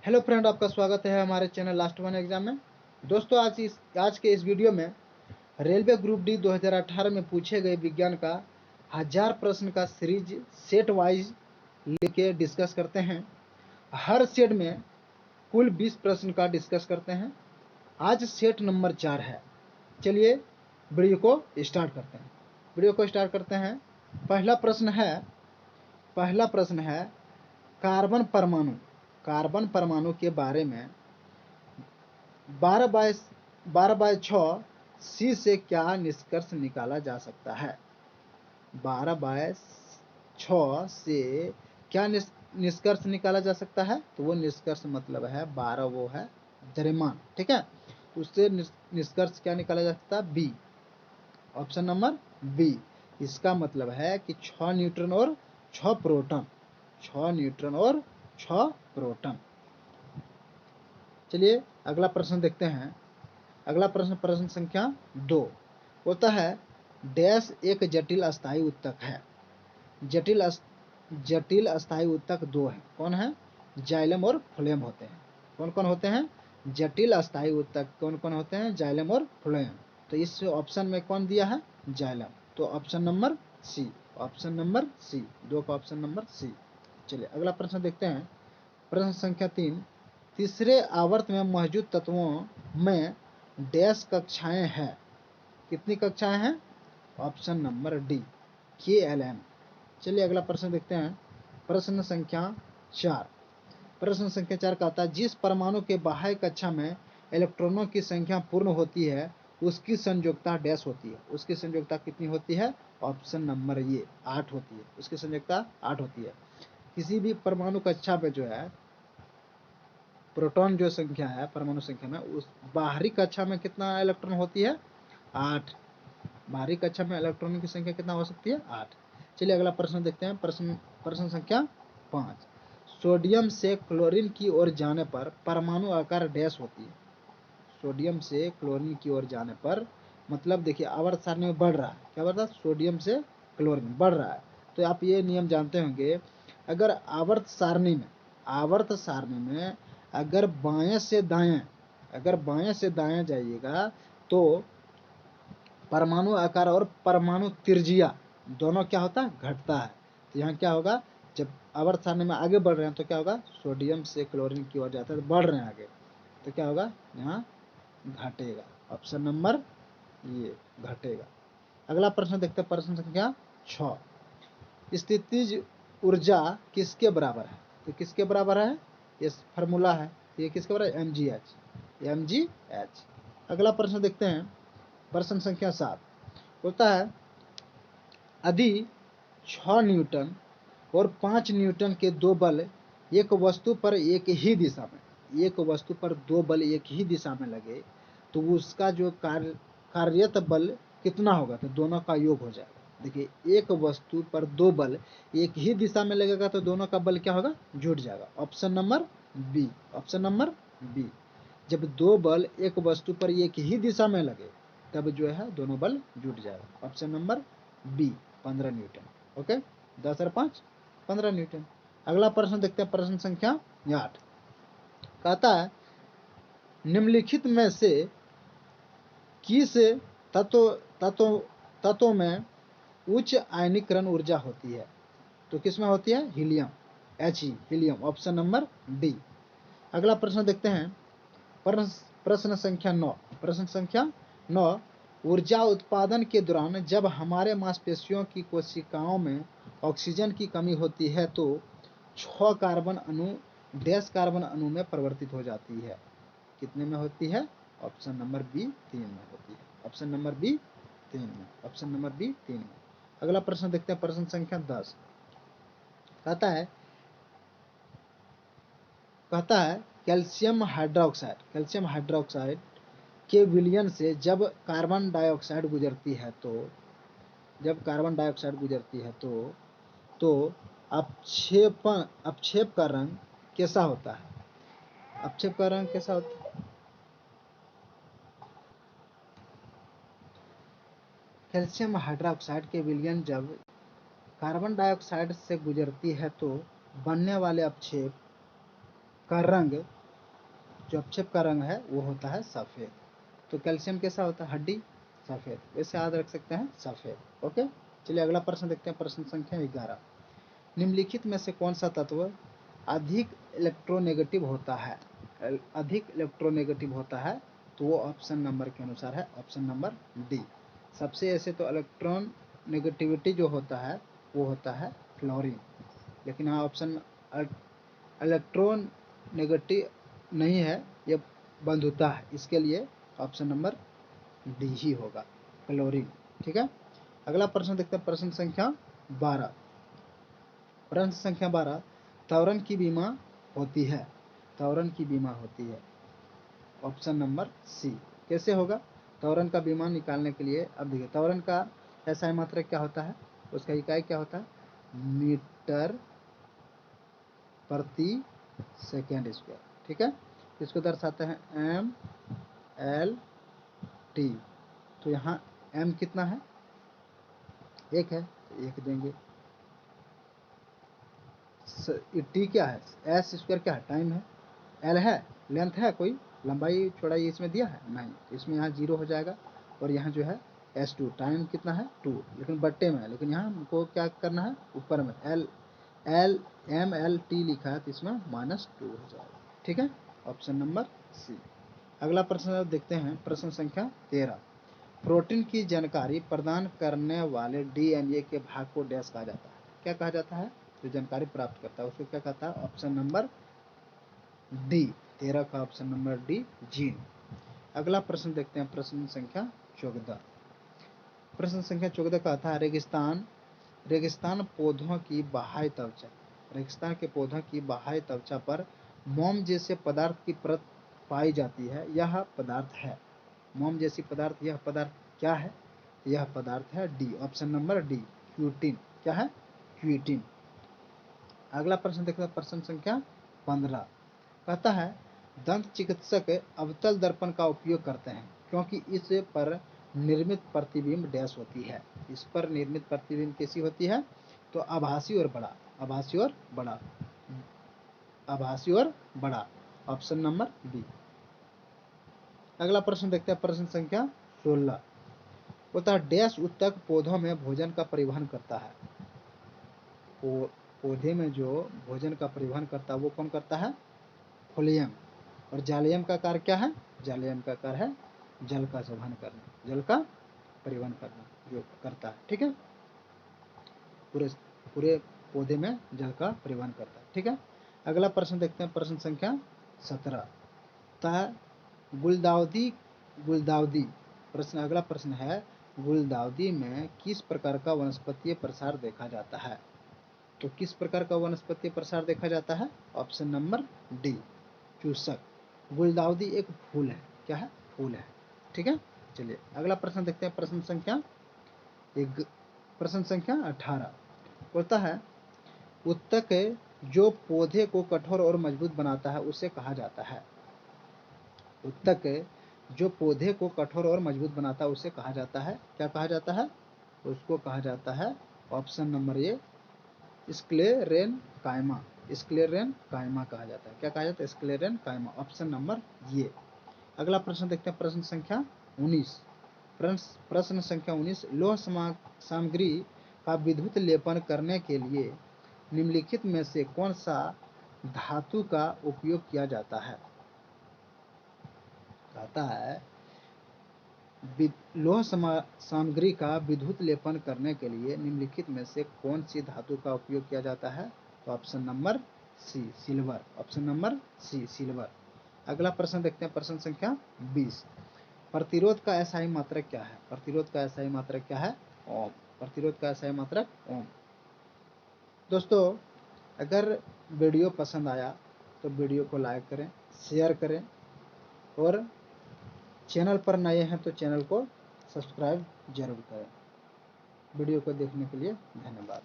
Hello friend, आपका स्वागत है हमारे चैनल लास्ट वन एग्जाम में। दोस्तों, आज के इस वीडियो में रेलवे ग्रुप डी 2018 में पूछे गए विज्ञान का 1000 प्रश्न का सीरीज सेट वाइज लेके डिस्कस करते हैं। हर सेट में कुल 20 प्रश्न का डिस्कस करते हैं। आज सेट नंबर 4 है। चलिए वीडियो को स्टार्ट करते हैं। पहला प्रश्न है कार्बन परमाणु के बारे में 12/6 सी से क्या निष्कर्ष निकाला जा सकता है। 12/6 से क्या निष्कर्ष निकाला जा सकता है। तो वो निष्कर्ष मतलब है 12, वो है द्रव्यमान, ठीक है। उससे निष्कर्ष क्या निकाला जा सकता है, बी, ऑप्शन नंबर बी। इसका मतलब है कि 6 न्यूट्रॉन और 6 प्रोटॉन, 6 न्यूट्रॉन और 6 प्रोटॉन। चलिए अगला प्रश्न देखते हैं। अगला प्रश्न संख्या 2 होता है डैश एक जटिल अस्थायी उत्तक है। जटिल अस्थायी उत्तक 2 है। कौन है? जाइलम और फ्लोएम होते हैं। कौन कौन होते हैं? जटिल अस्थायी उत्तक कौन कौन होते हैं? जाइलम और फ्लोएम। तो इस ऑप्शन में कौन दिया है? जाइलम। तो ऑप्शन नंबर सी, 2 का ऑप्शन नंबर सी। चलिए अगला प्रश्न देखते हैं। प्रश्न संख्या 3, तीसरे आवर्त में मौजूद तत्वों में डैश कक्षाएं हैं। कितनी कक्षाएं हैं? Option number D, KLM। चलिए अगला प्रश्न देखते हैं। प्रश्न संख्या 4 कहता है जिस परमाणु के बाह्य कक्षा में इलेक्ट्रॉनों की संख्या पूर्ण होती है उसकी संयोजकता डैश होती है। उसकी संयोजकता कितनी होती है? ऑप्शन नंबर ये 8 होती है। उसकी संयोजकता 8 होती है। किसी भी परमाणु कक्षा पे जो है प्रोटॉन जो संख्या है परमाणु संख्या में, उस बाहरी कक्षा में कितना इलेक्ट्रॉन होती है? 8। बाहरी कक्षा में इलेक्ट्रॉनों की संख्या कितना हो सकती है? 8। चलिए अगला प्रश्न देखते हैं। प्रश्न संख्या 5, सोडियम से क्लोरीन की ओर जाने पर परमाणु आकार डैश होती है। सोडियम से क्लोरीन की ओर जाने पर मतलब देखिए आवर्त सारणी में बढ़ रहा है। क्या बढ़ रहा है? सोडियम से क्लोरीन बढ़ रहा है। तो आप ये नियम जानते होंगे, अगर आवर्त सारणी में अगर बाएं से दाएं जाइएगा तो परमाणु आकार और परमाणु त्रिज्या दोनों क्या होता है? घटता है। तो यहाँ क्या होगा? जब आवर्त सारणी में आगे बढ़ रहे हैं तो क्या होगा? सोडियम से क्लोरीन की ओर जाता है तो बढ़ रहे हैं आगे, तो क्या होगा? यहाँ घटेगा। ऑप्शन नंबर ये घटेगा। अगला प्रश्न देखते हैं। प्रश्न संख्या 6, स्थितिज ऊर्जा किसके बराबर है? तो किसके बराबर है? ये फार्मूला है। ये किसके बराबर है? mgh। अगला प्रश्न देखते हैं। प्रश्न संख्या 7 होता है यदि 6 न्यूटन और 5 न्यूटन के दो बल एक वस्तु पर एक ही दिशा में लगे तो उसका जो कार्यरत बल कितना होगा? तो दोनों का योग हो जाएगा। देखिए एक वस्तु पर दो बल एक ही दिशा में लगेगा तो दोनों का बल क्या होगा? जुड़ जाएगा। Option number B. जब दो बल एक वस्तु पर एक ही दिशा में लगे तब जो है दोनों बल जुड़ जाएगा। Option number B, 15 newton. Okay, 10 और 5 15 न्यूटन। अगला प्रश्न देखते हैं। प्रश्न संख्या 8 कहता है निम्नलिखित में से किस तत्व में उच्च आयनीकरण ऊर्जा होती है? तो किसमें होती है? Helium, helium. Option number D. अगला प्रश्न देखते हैं। प्रश्न संख्या 9 ऊर्जा उत्पादन के दौरान जब हमारे मांसपेशियों की कोशिकाओं में ऑक्सीजन की कमी होती है तो 6 कार्बन अणु डैश कार्बन अणु में परिवर्तित हो जाती है। कितने में होती है? ऑप्शन नंबर बी, 3 में होती है। ऑप्शन नंबर बी 3 में। अगला प्रश्न देखते हैं। प्रश्न संख्या 10 कहता है कैल्शियम हाइड्रोक्साइड के विलयन से जब कार्बन डाइऑक्साइड गुजरती है तो अपक्षेप का रंग कैसा होता है? कैल्शियम हाइड्रोक्साइड के विलयन जब कार्बन डाइऑक्साइड से गुजरती है तो बनने वाले अपक्षेप का रंग जो अपक्षेप का रंग है वो होता है सफ़ेद। तो कैल्शियम कैसा होता है, हड्डी, सफ़ेद, वैसे याद रख सकते हैं सफ़ेद। ओके, चलिए अगला प्रश्न देखते हैं, प्रश्न संख्या 11। निम्नलिखित में से कौन सा तत्व अधिक इलेक्ट्रोनेगेटिव होता है, अधिक इलेक्ट्रोनेगेटिव होता है, तो वो ऑप्शन नंबर के अनुसार है ऑप्शन नंबर डी। सबसे ऐसे तो इलेक्ट्रॉन नेगेटिविटी जो होता है वो होता है फ्लोरीन, लेकिन यहाँ ऑप्शन इलेक्ट्रॉन नेगेटिव नहीं है, ये बंधुता है, इसके लिए ऑप्शन नंबर डी ही होगा, क्लोरीन। ठीक है, अगला प्रश्न देखते हैं, प्रश्न संख्या 12। प्रश्न संख्या 12, त्वरण की बीमा होती है, त्वरण की बीमा होती है, ऑप्शन नंबर सी। कैसे होगा त्वरण का बीमा निकालने के लिए, अब देखिए त्वरण का एसआई मात्रक क्या होता है, उसका इकाई क्या होता है, मीटर प्रति सेकेंड स्क्वायर। ठीक है, इसको दर्शाते हैं एम एल टी। तो यहाँ एम कितना है, एक है, तो एक देंगे। टी क्या है, एस स्क्वायर क्या है, टाइम है, एल है लेंथ है, कोई लंबाई चौड़ाई इसमें दिया है नहीं, तो इसमें यहाँ 0 हो जाएगा। और यहाँ जो है S2 टाइम कितना है 2, लेकिन बट्टे में है, लेकिन यहाँ हमको क्या करना है, ऊपर में L L M L T लिखा है, तो इसमें -2 हो जाएगा। ठीक है, ऑप्शन नंबर सी। अगला प्रश्न देखते हैं, प्रश्न संख्या 13। प्रोटीन की जानकारी प्रदान करने वाले डीएनए के भाग को डैश कहा जाता है, क्या कहा जाता है, जो जानकारी प्राप्त करता है उसको क्या कहता है, ऑप्शन नंबर डी, 13 का ऑप्शन नंबर डी, जीन। अगला प्रश्न देखते हैं, प्रश्न संख्या 14। प्रश्न संख्या 14 कहता है, रेगिस्तान पौधों की बाह्य त्वचा, रेगिस्तान के पौधों की बाह्य त्वचा पर मोम जैसे पदार्थ की परत पाई जाती है, यह पदार्थ है, मोम जैसी पदार्थ, यह पदार्थ क्या है, यह पदार्थ है D, option number D, cutin. क्या है, क्यूटिन। अगला प्रश्न देखते हैं, प्रश्न संख्या 15 कहता है, दंत चिकित्सक अवतल दर्पण का उपयोग करते हैं क्योंकि इस पर निर्मित प्रतिबिंब डैश होती है, इस पर निर्मित प्रतिबिंब कैसी होती है, तो आभासी और बड़ा, आभासी और बड़ा, आभासी और बड़ा, ऑप्शन नंबर बी। अगला प्रश्न देखते हैं, प्रश्न संख्या 16 होता है, डैश उत्तक पौधों में भोजन का परिवहन करता है, पौधे में जो भोजन का परिवहन करता है वो कौन करता है, फ्लोएम। और जालियम का कार्य क्या है, जालियम का कार्य है जल का संवहन करना, जल का परिवहन करना जो करता है। ठीक है, पूरे पूरे पौधे में जल का परिवहन करता है। ठीक है, अगला प्रश्न देखते हैं, प्रश्न संख्या 17 गुलदाउदी, गुलदाउदी प्रश्न, अगला प्रश्न है, गुलदाउदी में किस प्रकार का वनस्पतीय प्रसार देखा जाता है, तो किस प्रकार का वनस्पतीय प्रसार देखा जाता है, ऑप्शन नंबर डी, चूसक। गुलदाउदी एक फूल है, क्या है, फूल है। ठीक है, चलिए अगला प्रश्न देखते हैं, प्रश्न संख्या 18 बोलता है, उत्तक जो पौधे को कठोर और मजबूत बनाता है उसे कहा जाता है, उत्तक जो पौधे को कठोर और मजबूत बनाता है उसे कहा जाता है, क्या कहा जाता है, उसको कहा जाता है ऑप्शन नंबर ए, स्क्लेरेन कायमा, स्क्लेरेन कायमा कहा जाता है, क्या कहा जाता है, स्क्लेरेन कायमा, ऑप्शन नंबर ये। अगला प्रश्न देखते हैं, प्रश्न संख्या 19। प्रश्न संख्या 19, लौह सामग्री का विद्युत लेपन करने के लिए निम्नलिखित में से कौन सा धातु का उपयोग किया जाता है, कहता है लौह सामग्री का विद्युत लेपन करने के लिए निम्नलिखित में से कौन सी धातु का उपयोग किया जाता है, तो option number C, silver, option number C, silver. अगला प्रश्न देखते हैं, प्रश्न संख्या 20। प्रतिरोध का एसआई मात्रक क्या है, प्रतिरोध का एसआई मात्रक क्या है, ओम, प्रतिरोध का एसआई मात्रक ओम। दोस्तों अगर वीडियो पसंद आया तो वीडियो को लाइक करें, शेयर करें, और चैनल पर नए हैं तो चैनल को सब्सक्राइब जरूर करें। वीडियो को देखने के लिए धन्यवाद।